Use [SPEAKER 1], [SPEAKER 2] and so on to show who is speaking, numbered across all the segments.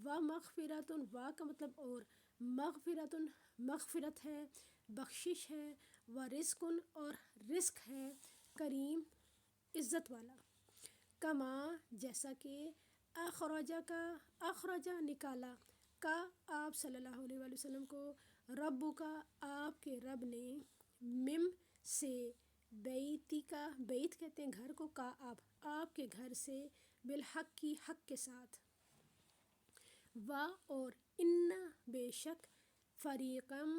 [SPEAKER 1] و مغفرتن، وا کا مطلب اور، مغفرتن مغفرت ہے، بخشش ہے، و رزقن اور رزق ہے، کریم عزت والا، کما جیسا کہ اخرجہ نکالا، کا آپ صلی اللہ علیہ وآلہ وسلم کو، ربو کا آپ کے رب نے، مم سے، بیتی کا، بیت کہتے ہیں گھر کو، کا آپ کے گھر سے، بالحق کی حق کے ساتھ، و اور، ان بے شک، فریقم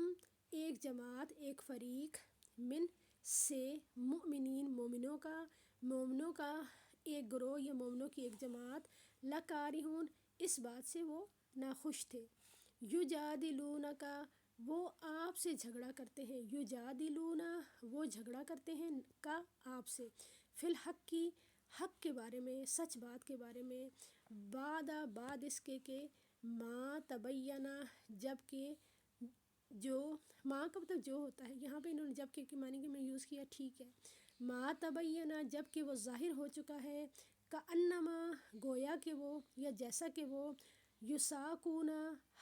[SPEAKER 1] ایک جماعت، ایک فریق، من سے، مؤمنین مومنوں کا ایک گروہ یا مومنوں کی ایک جماعت، لکارہون اس بات سے وہ ناخوش تھے، یجادلونک وہ آپ سے جھگڑا کرتے ہیں، یجادلون وہ جھگڑا کرتے ہیں، کا آپ سے، فی الحق کی حق کے بارے میں، سچ بات کے بارے میں، بعد اس کے کہ ما تبینہ جب کہ جو، ماں کا مطلب جو ہوتا ہے، یہاں پہ انہوں نے جب کہ معنی کہ میں یوز کیا، ٹھیک ہے، ما تبینہ جب کہ وہ ظاہر ہو چکا ہے، کأنما گویا کہ وہ، یا جیسا کہ وہ، یساقون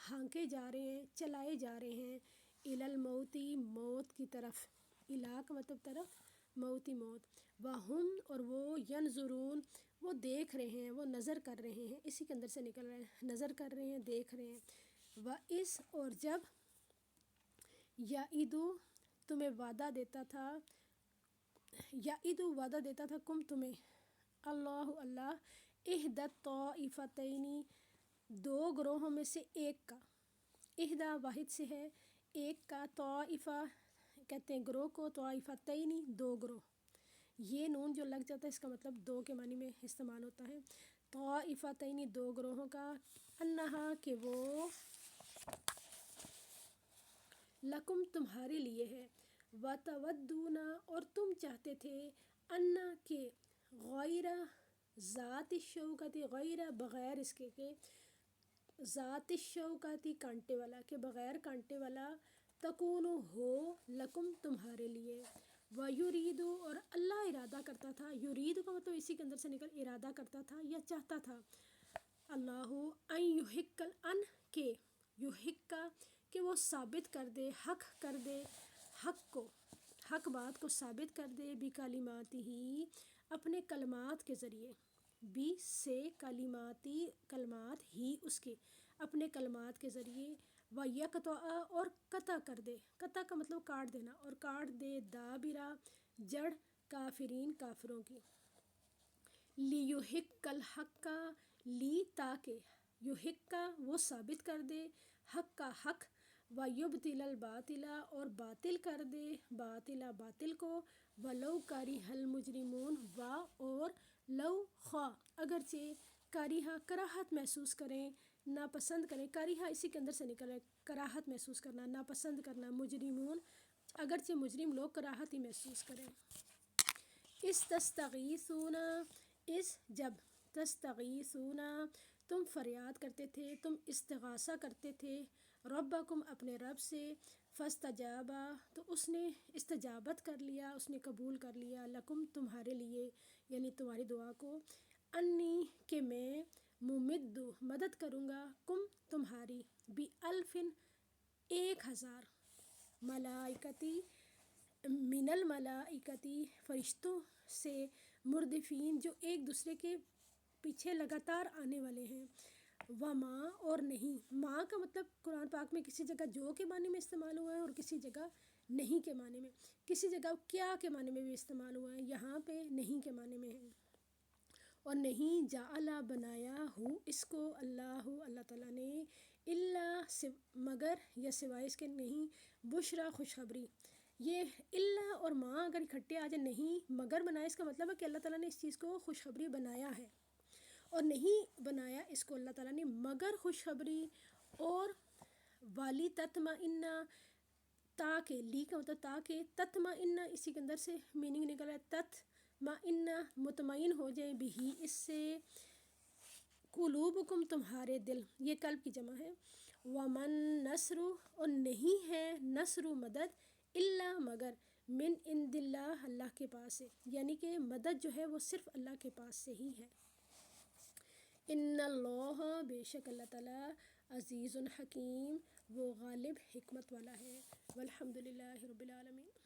[SPEAKER 1] ہانکے جا رہے ہیں، چلائے جا رہے ہیں، الی الموتی موت کی طرف، الی کا مطلب طرف، موتی موت، وہم اور وہ، ینظرون وہ دیکھ رہے ہیں، وہ نظر کر رہے ہیں، اسی کے اندر سے نکل رہے ہیں، نظر کر رہے ہیں، دیکھ رہے ہیں، وَإِذْ اور جب، یعدو تمہیں وعدہ دیتا تھا، یعدو وعدہ دیتا تھا، کم تمہیں، اللہ احدی الطائفتین دو گروہوں میں سے ایک کا، احدی واحد سے ہے، ایک کا، طائفہ کہتے ہیں گروہ کو، طائفتین دو گروہ، یہ نون جو لگ جاتا ہے اس کا مطلب دو کے معنی میں استعمال ہوتا ہے، طائفتین دو گروہوں کا، انہا کہ وہ، لکم تمہارے لیے ہے، وتودون اور تم چاہتے تھے، انا کہ، غیر ذات الشوکتی غیر بغیر اس کے کہ، ذات الشوکتی کانٹے والا، کہ بغیر کانٹے والا، تکون ہو، لکم تمہارے لیے، ویرید اور اللہ ارادہ کرتا تھا، یرید کا مطلب اسی کے اندر سے نکل ارادہ کرتا تھا یا چاہتا تھا، اللہ ان یحق ان کے، یحق کہ وہ ثابت کر دے، حق کر دے، حق کو، حق بات کو ثابت کر دے، بکلماتی ہی اپنے کلمات کے ذریعے، بی سے کلماتی کلمات ہی اس کے اپنے کلمات کے ذریعے، ویقطع اور قطع کر دے، قطع کا مطلب کاٹ دینا، اور کاٹ دے، دابرہ جڑ، کافرین کافروں کی، لیحق الحق لی تاکہ، یحق وہ ثابت کر دے، حق کا حق، ویبطل الباطل اور باطل کر دے، باطل کو، ولو کریہ المجرمون و اور لو خواہ اگرچہ، کریہ کراہت محسوس کریں، ناپسند کریں، کریہ اسی کے اندر سے نکل ہے، کراہت محسوس کرنا، ناپسند کرنا، مجرمون اگرچہ مجرم لوگ کراہت ہی محسوس کریں، تستغیثون اس جب، تستغیثون تم فریاد کرتے تھے، تم استغاثہ کرتے تھے، ربکم اپنے رب سے، فاستجاب تو اس نے استجابت کر لیا، اس نے قبول کر لیا، لکم تمہارے لیے، یعنی تمہاری دعا کو، انی کہ میں، ممد مدد کروں گا، کم تمہاری، بِأَلْفٍ 1000، ملائکتی من الملائکتی فرشتوں سے، مردفین جو ایک دوسرے کے پیچھے لگاتار آنے والے ہیں، وما اور نہیں، ماں کا مطلب قرآن پاک میں کسی جگہ جو کے معنی میں استعمال ہوا ہے اور کسی جگہ نہیں کے معنی میں، کسی جگہ کیا کے معنی میں بھی استعمال ہوا ہے، یہاں پہ نہیں کے معنی میں ہے، اور نہیں جعل بنایا ہو اس کو، اللہ تعالیٰ نے، الا مگر یا سوائے اس کے، نہیں، بشرا خوشخبری، یہ اللہ اور ماں اگر اکٹھے آ جائے، نہیں مگر بنایا، اس کا مطلب ہے کہ اللہ تعالیٰ نے اس چیز کو خوشخبری بنایا ہے، اور نہیں بنایا اس کو اللہ تعالیٰ نے مگر خوشخبری، اور والی تطمئن تاکہ، لی کا مطلب تاکہ، تطمئن اسی کے اندر سے میننگ نکل ہے، تطمئن مطمئن ہو جائے، بھی اس سے، قلوبکم تمہارے دل، یہ قلب کی جمع ہے، ومن نصر اور نہیں ہے نصر مدد، الا مگر، من عند اللہ اللہ کے پاس سے، یعنی کہ مدد جو ہے وہ صرف اللہ کے پاس سے ہی ہے، ان اللہ، بے شک اللہ تعالیٰ، عزیز حکیم، وہ غالب حکمت والا ہے۔ والحمد للہ رب العالمین۔